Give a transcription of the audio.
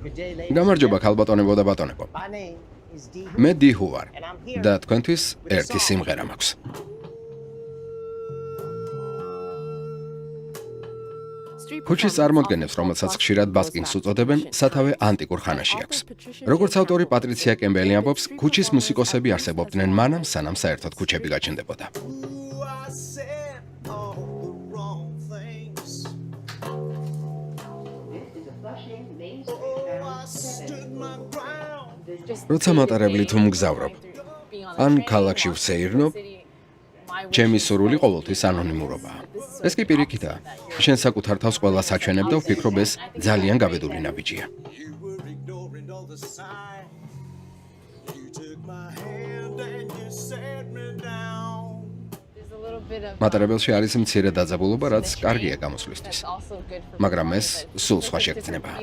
გამარჯობა ქალბატონებო და ბატონებო. მე დიჰუ ვარ და თქვენთვის ერთი სიმღერა მაქვს. ქუჩის წარმოდგენებს, რომელსაც ხშირად ბასკინგს უწოდებენ, სათავე ანტიკურ ხანაში აქვს. როგორც ავტორი პატრიცია კემბელი ამბობს, ქუჩის მუსიკოსები არსებობდნენ მანამ, სანამ საერთოდ ქუჩები გაჩნდებოდა. როცა მატარებლით ვმგზავრობ, ან ქალაქში ვსეირნობ, ჩემი სურვილი ყოველთვის ანონიმურობაა. ეს კი პირიქითაა. შენ საკუთარ თავს ყველას აჩვენებ და ვფიქრობ, ეს ძალიან გაბედული ნაბიჯია. მატარებელში არის მცირე დაძაბულობა, რაც კარგია გამოსვლისთვის. მაგრამ ეს სულ სხვა შეგრძნებაა.